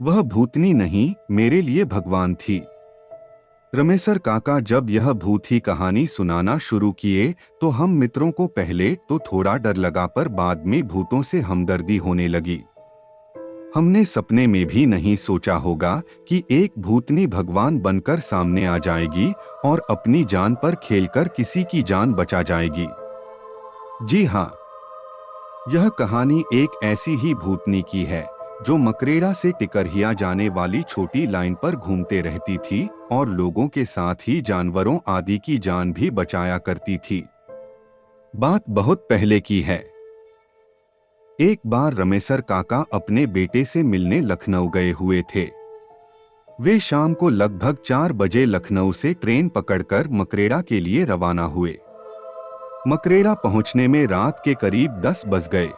वह भूतनी नहीं, मेरे लिए भगवान थी। रमेसर काका जब यह भूत ही कहानी सुनाना शुरू किए तो हम मित्रों को पहले तो थोड़ा डर लगा, पर बाद में भूतों से हमदर्दी होने लगी। हमने सपने में भी नहीं सोचा होगा कि एक भूतनी भगवान बनकर सामने आ जाएगी और अपनी जान पर खेलकर किसी की जान बचा जाएगी। जी हाँ, यह कहानी एक ऐसी ही भूतनी की है जो मकरेड़ा से टिकरहिया जाने वाली छोटी लाइन पर घूमते रहती थी और लोगों के साथ ही जानवरों आदि की जान भी बचाया करती थी। बात बहुत पहले की है। एक बार रमेसर काका अपने बेटे से मिलने लखनऊ गए हुए थे। वे शाम को लगभग 4 बजे लखनऊ से ट्रेन पकड़कर मकरेड़ा के लिए रवाना हुए। मकरेड़ा पहुंचने में रात के करीब 10 बज गए।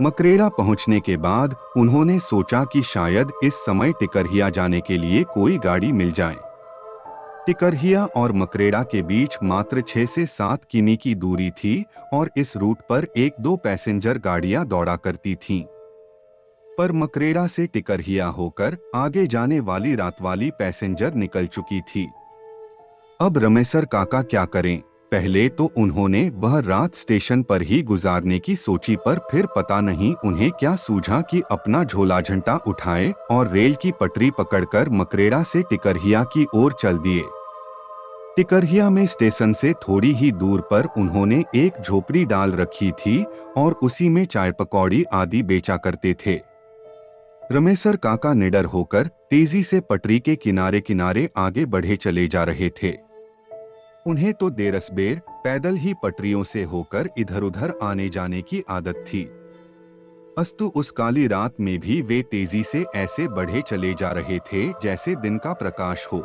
मकरेड़ा पहुंचने के बाद उन्होंने सोचा कि शायद इस समय टिकरहिया जाने के लिए कोई गाड़ी मिल जाए। टिकरहिया और मकरेड़ा के बीच मात्र 6 से 7 किमी की दूरी थी और इस रूट पर 1-2 पैसेंजर गाड़ियां दौड़ा करती थीं। पर मकरेड़ा से टिकरहिया होकर आगे जाने वाली रातवाली पैसेंजर निकल चुकी थी। अब रमेसर काका क्या करें? पहले तो उन्होंने वह रात स्टेशन पर ही गुजारने की सोची, पर फिर पता नहीं उन्हें क्या सूझा कि अपना झोला झंटा उठाए और रेल की पटरी पकड़कर मकरेड़ा से टिकरहिया की ओर चल दिए। टिकरहिया में स्टेशन से थोड़ी ही दूर पर उन्होंने एक झोपड़ी डाल रखी थी और उसी में चाय पकौड़ी आदि बेचा करते थे। रमेसर काका निडर होकर तेजी से पटरी के किनारे किनारे आगे बढ़े चले जा रहे थे। उन्हें तो देरसबेर पैदल ही पटरियों से होकर इधर उधर आने जाने की आदत थी। अस्तु उस काली रात में भी वे तेजी से ऐसे बढ़े चले जा रहे थे जैसे दिन का प्रकाश हो।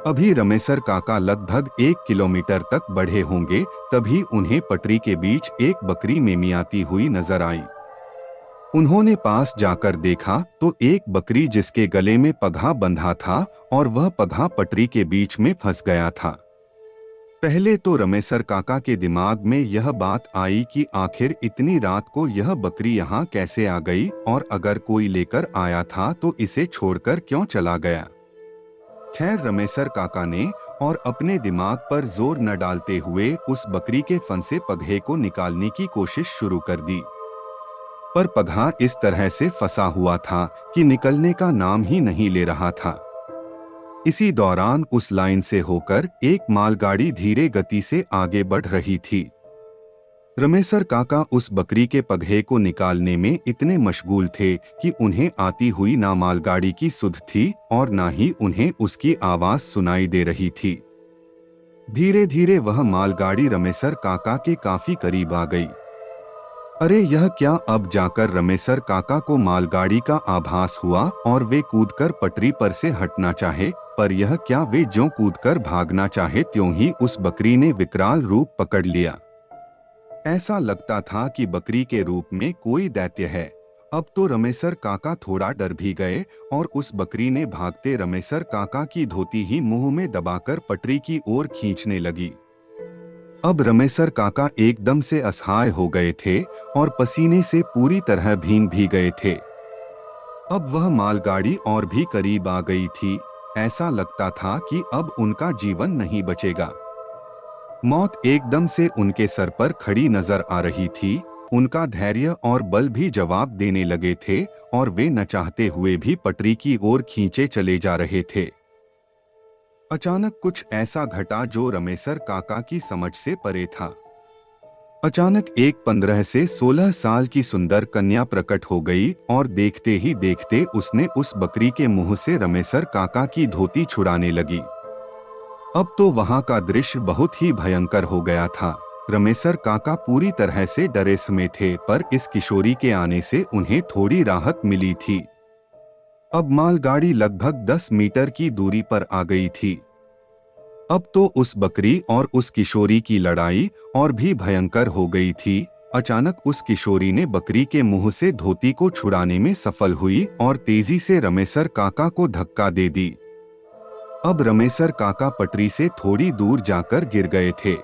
अभी रमेसर काका लगभग 1 किलोमीटर तक बढ़े होंगे, तभी उन्हें पटरी के बीच एक बकरी मेमियाती हुई नजर आई। उन्होंने पास जाकर देखा तो एक बकरी जिसके गले में पगहा बंधा था और वह पगहा पटरी के बीच में फंस गया था। पहले तो रमेसर काका के दिमाग में यह बात आई कि आखिर इतनी रात को यह बकरी यहाँ कैसे आ गई, और अगर कोई लेकर आया था तो इसे छोड़कर क्यों चला गया। खैर, रमेसर काका ने और अपने दिमाग पर जोर न डालते हुए उस बकरी के फंसे पगहे को निकालने की कोशिश शुरू कर दी। पर पगहा इस तरह से फंसा हुआ था कि निकलने का नाम ही नहीं ले रहा था। इसी दौरान उस लाइन से होकर एक मालगाड़ी धीरे गति से आगे बढ़ रही थी। रमेसर काका उस बकरी के पगहे को निकालने में इतने मशगूल थे कि उन्हें आती हुई ना मालगाड़ी की सुध थी और ना ही उन्हें उसकी आवाज सुनाई दे रही थी। धीरे धीरे वह मालगाड़ी रमेसर काका के काफी करीब आ गई। अरे यह क्या! अब जाकर रमेसर काका को मालगाड़ी का आभास हुआ और वे कूदकर पटरी पर से हटना चाहे, पर यह क्या, वे ज्यों कूदकर भागना चाहे त्यों ही उस बकरी ने विकराल रूप पकड़ लिया। ऐसा लगता था कि बकरी के रूप में कोई दैत्य है। अब तो रमेसर काका थोड़ा डर भी गए और उस बकरी ने भागते रमेसर काका की धोती ही मुंह में दबाकर पटरी की ओर खींचने लगी। अब रमेसर काका एकदम से असहाय हो गए थे और पसीने से पूरी तरह भीग गए थे। अब वह मालगाड़ी और भी करीब आ गई थी। ऐसा लगता था कि अब उनका जीवन नहीं बचेगा। मौत एकदम से उनके सर पर खड़ी नजर आ रही थी। उनका धैर्य और बल भी जवाब देने लगे थे और वे न चाहते हुए भी पटरी की ओर खींचे चले जा रहे थे। अचानक कुछ ऐसा घटा जो रमेसर काका की समझ से परे था। अचानक एक 15 से 16 साल की सुंदर कन्या प्रकट हो गई और देखते ही देखते उसने उस बकरी के मुंह से रमेसर काका की धोती छुड़ाने लगी। अब तो वहां का दृश्य बहुत ही भयंकर हो गया था। रमेसर काका पूरी तरह से डरे समे थे, पर इस किशोरी के आने से उन्हें थोड़ी राहत मिली थी। अब मालगाड़ी लगभग 10 मीटर की दूरी पर आ गई थी। अब तो उस बकरी और उस किशोरी की लड़ाई और भी भयंकर हो गई थी। अचानक उस किशोरी ने बकरी के मुंह से धोती को छुड़ाने में सफल हुई और तेजी से रमेसर काका को धक्का दे दी। अब रमेसर काका पटरी से थोड़ी दूर जाकर गिर गए थे।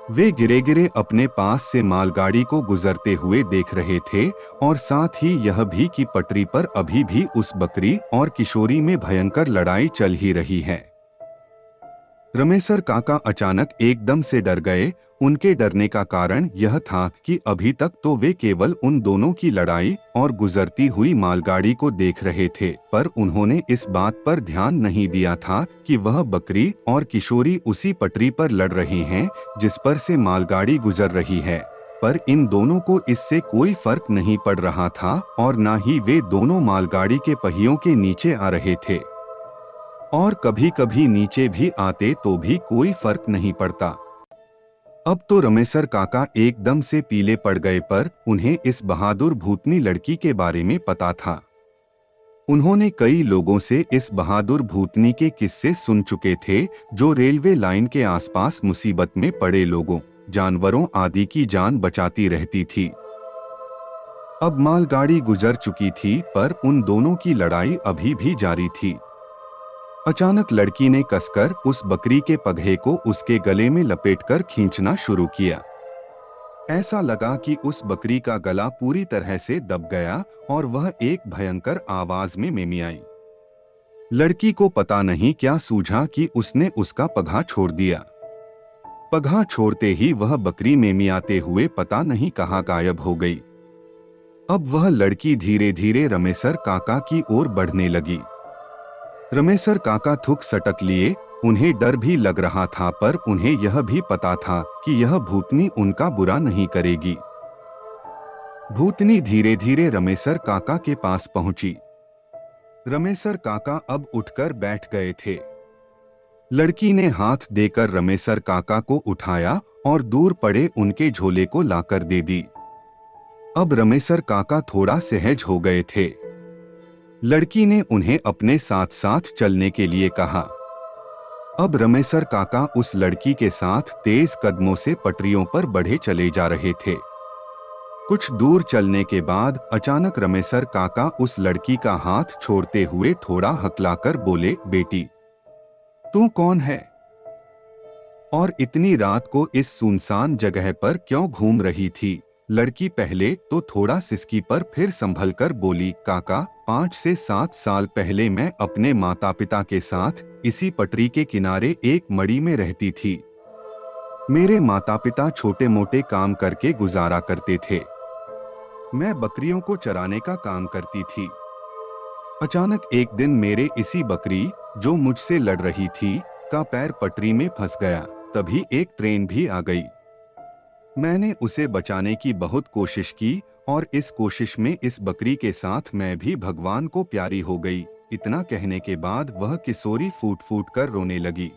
वे गिरे गिरे अपने पास से मालगाड़ी को गुजरते हुए देख रहे थे और साथ ही यह भी कि पटरी पर अभी भी उस बकरी और किशोरी में भयंकर लड़ाई चल ही रही है। रमेसर काका अचानक एकदम से डर गए। उनके डरने का कारण यह था कि अभी तक तो वे केवल उन दोनों की लड़ाई और गुजरती हुई मालगाड़ी को देख रहे थे, पर उन्होंने इस बात पर ध्यान नहीं दिया था कि वह बकरी और किशोरी उसी पटरी पर लड़ रहे हैं जिस पर से मालगाड़ी गुजर रही है। पर इन दोनों को इससे कोई फर्क नहीं पड़ रहा था और न ही वे दोनों मालगाड़ी के पहियों के नीचे आ रहे थे, और कभी कभी नीचे भी आते तो भी कोई फर्क नहीं पड़ता। अब तो रमेसर काका एकदम से पीले पड़ गए, पर उन्हें इस बहादुर भूतनी लड़की के बारे में पता था। उन्होंने कई लोगों से इस बहादुर भूतनी के किस्से सुन चुके थे जो रेलवे लाइन के आसपास मुसीबत में पड़े लोगों, जानवरों आदि की जान बचाती रहती थी। अब मालगाड़ी गुजर चुकी थी, पर उन दोनों की लड़ाई अभी भी जारी थी। अचानक लड़की ने कसकर उस बकरी के पगहे को उसके गले में लपेटकर खींचना शुरू किया। ऐसा लगा कि उस बकरी का गला पूरी तरह से दब गया और वह एक भयंकर आवाज में मेमियाई। लड़की को पता नहीं क्या सूझा कि उसने उसका पगहा छोड़ दिया। पगहा छोड़ते ही वह बकरी मेमियाते हुए पता नहीं कहाँ गायब हो गई। अब वह लड़की धीरे धीरे रमेसर काका की ओर बढ़ने लगी। रमेसर काका थुक सटक लिए। उन्हें डर भी लग रहा था, पर उन्हें यह भी पता था कि यह भूतनी उनका बुरा नहीं करेगी। भूतनी धीरे धीरे रमेसर काका के पास पहुंची। रमेसर काका अब उठकर बैठ गए थे। लड़की ने हाथ देकर रमेसर काका को उठाया और दूर पड़े उनके झोले को लाकर दे दी। अब रमेसर काका थोड़ा सहज हो गए थे। लड़की ने उन्हें अपने साथ साथ चलने के लिए कहा। अब रमेसर काका उस लड़की के साथ तेज कदमों से पटरियों पर बढ़े चले जा रहे थे। कुछ दूर चलने के बाद अचानक रमेसर काका उस लड़की का हाथ छोड़ते हुए थोड़ा हकलाकर बोले, बेटी, तू कौन है और इतनी रात को इस सुनसान जगह पर क्यों घूम रही थी? लड़की पहले तो थोड़ा सिसकी, पर फिर संभलकर बोली, काका, 5 से 7 साल पहले मैं अपने माता पिता के साथ इसी पटरी के किनारे एक मड़ी में रहती थी। मेरे माता पिता छोटे मोटे काम करके गुजारा करते थे। मैं बकरियों को चराने का काम करती थी। अचानक एक दिन मेरे इसी बकरी, जो मुझसे लड़ रही थी, का पैर पटरी में फंस गया। तभी एक ट्रेन भी आ गई। मैंने उसे बचाने की बहुत कोशिश की और इस कोशिश में इस बकरी के साथ मैं भी भगवान को प्यारी हो गई। इतना कहने के बाद वह किशोरी फूट फूट कर रोने लगी।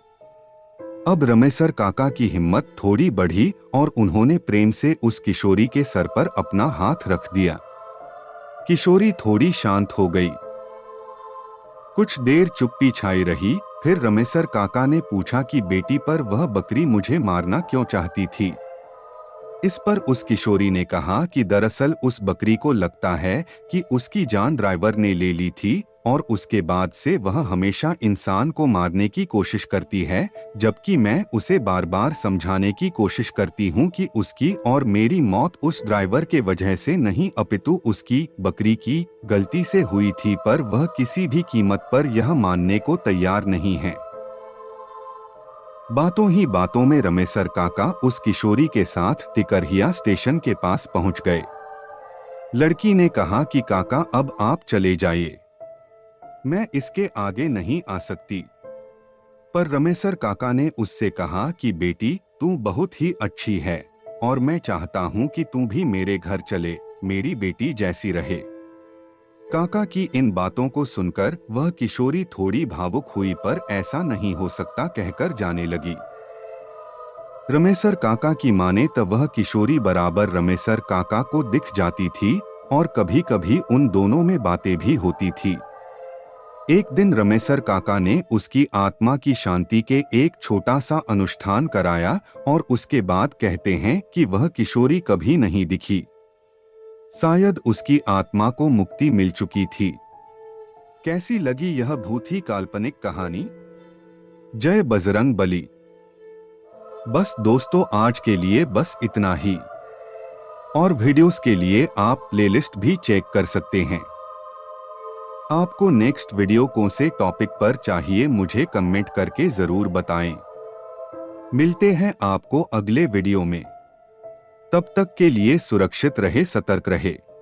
अब रमेसर काका की हिम्मत थोड़ी बढ़ी और उन्होंने प्रेम से उस किशोरी के सर पर अपना हाथ रख दिया। किशोरी थोड़ी शांत हो गई। कुछ देर चुप्पी छाई रही। फिर रमेसर काका ने पूछा कि बेटी, पर वह बकरी मुझे मारना क्यों चाहती थी? इस पर उस किशोरी ने कहा कि दरअसल उस बकरी को लगता है कि उसकी जान ड्राइवर ने ले ली थी और उसके बाद से वह हमेशा इंसान को मारने की कोशिश करती है, जबकि मैं उसे बार बार समझाने की कोशिश करती हूँ कि उसकी और मेरी मौत उस ड्राइवर के वजह से नहीं अपितु उसकी, बकरी की गलती से हुई थी, पर वह किसी भी कीमत पर यह मानने को तैयार नहीं है। बातों ही बातों में रमेसर काका उस किशोरी के साथ टिकरहिया स्टेशन के पास पहुंच गए। लड़की ने कहा कि काका, अब आप चले जाइए, मैं इसके आगे नहीं आ सकती। पर रमेसर काका ने उससे कहा कि बेटी, तू बहुत ही अच्छी है और मैं चाहता हूं कि तू भी मेरे घर चले, मेरी बेटी जैसी रहे। काका की इन बातों को सुनकर वह किशोरी थोड़ी भावुक हुई, पर ऐसा नहीं हो सकता कहकर जाने लगी। रमेसर काका की माने तो वह किशोरी बराबर रमेसर काका को दिख जाती थी और कभी कभी उन दोनों में बातें भी होती थी। एक दिन रमेसर काका ने उसकी आत्मा की शांति के एक छोटा सा अनुष्ठान कराया और उसके बाद कहते हैं कि वह किशोरी कभी नहीं दिखी। शायद उसकी आत्मा को मुक्ति मिल चुकी थी। कैसी लगी यह भूत ही काल्पनिक कहानी? जय बजरंग बली। बस दोस्तों, आज के लिए बस इतना ही। और वीडियोस के लिए आप प्लेलिस्ट भी चेक कर सकते हैं। आपको नेक्स्ट वीडियो कौन से टॉपिक पर चाहिए मुझे कमेंट करके जरूर बताएं। मिलते हैं आपको अगले वीडियो में। तब तक के लिए सुरक्षित रहे, सतर्क रहे।